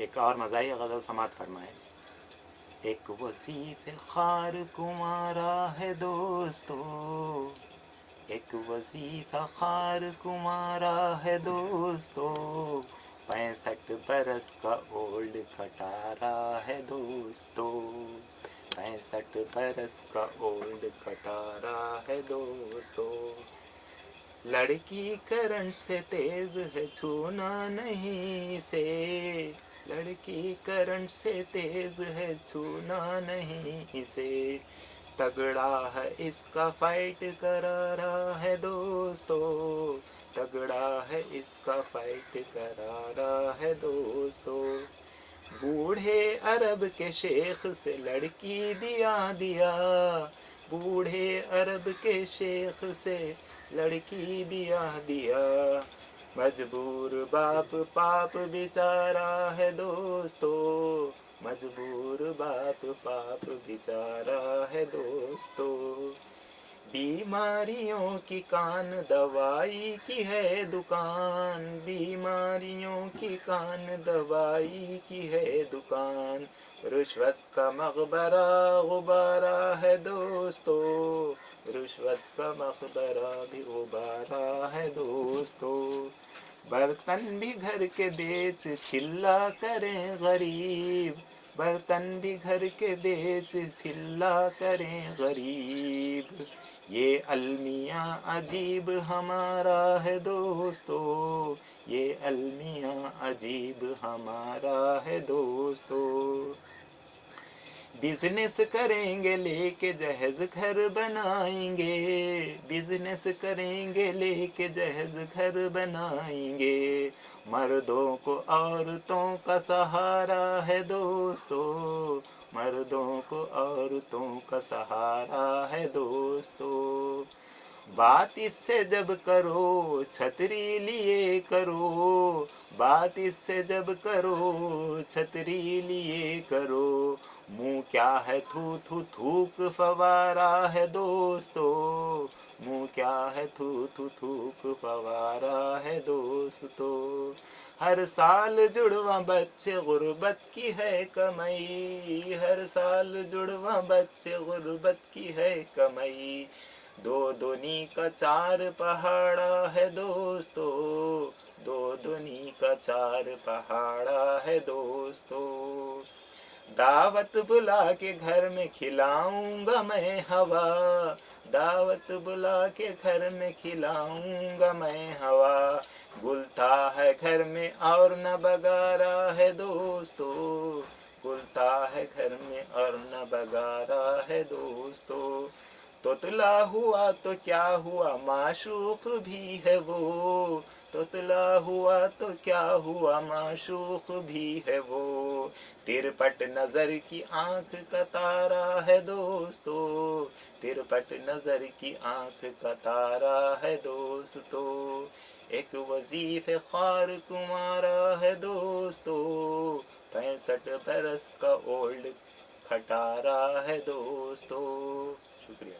ایک اور مزاحی غزل سماعت فرمائے. ایک وظیفہ خار کمارا ہے دوستو، ایک وظیفہ خار کمارا ہے دوستو، 65 برس کا اولڈ کھٹارا ہے دوستو، 65 برس کا اولڈ کھٹارا ہے دوستو. لڑکی کرنٹ سے تیز ہے چھونا نہیں اسے، لڑکی کرنٹ سے تیز ہے چھونا نہیں اسے، تگڑا ہے اس کا فائٹ کرارا ہے دوستو، تگڑا ہے اس کا فائٹ کرارا ہے دوستو. بوڑھے عرب کے شیخ سے لڑکی بیاہ دیا، بوڑھے عرب کے شیخ سے لڑکی بیاہ دیا، مجبور باپ پاپ بیچارہ ہے دوستو، مجبور باپ پاپ بیچارہ ہے دوستو. بیماریوں کی کان دوائی کی ہے دکان، بیماریوں کی کان دوائی کی ہے دکان، رشوت کا مقبرہ غبارہ ہے دوستو، رشوت کا مقبرہ بھی غبارہ ہے دوستو. برتن بھی گھر کے بیچ چلا کریں غریب، برتن بھی گھر کے بیچ چلا کریں غریب، یہ المیہ عجیب ہمارا ہے دوستو، یہ المیہ عجیب ہمارا ہے دوستو. بزنس کریں گے لے کے جہیز گھر بنائیں گے، بزنس کریں گے لے کے جہیز گھر بنائیں گے، مردوں کو عورتوں کا سہارا ہے دوستو، مردوں کو عورتوں کا سہارا ہے دوستو. بات اس سے جب کرو چھتری لیے کرو، بات اس سے جب کرو چھتری لیے کرو، منہ کیا ہے تھو تھو تھوک فوارہ ہے دوستو، منہ کیا ہے تھو تھو تھوک فوارہ ہے دوستو. ہر سال جڑواں بچے غربت کی ہے کمائی، ہر سال جڑواں بچے غربت کی ہے کمائی، دو دنی کا 4 پہاڑا ہے دوستو، دو دنی کا 4 پہاڑا ہے دوستو. دعوت بلا کے گھر میں کھلاؤں گا میں ہوا، دعوت بلا کے گھر میں کھلاؤں گا میں ہوا، گلتا ہے گھر میں اور نہ بگارا ہے دوستو، گلتا ہے گھر میں اور نہ بگارا ہے دوستو. توتلا ہوا تو کیا ہوا معشوق بھی ہے وہ، توتلا ہوا تو کیا ہوا معشوق بھی ہے وہ، ترپٹ نظر کی آنکھ کا تارا ہے دوستو، ترپٹ نظر کی آنکھ کا تارا ہے دوستو. ایک وظیفہ خوار تمہارا ہے دوستو، 65 برس کا اولڈ کھٹارا ہے دوستو. شکریہ.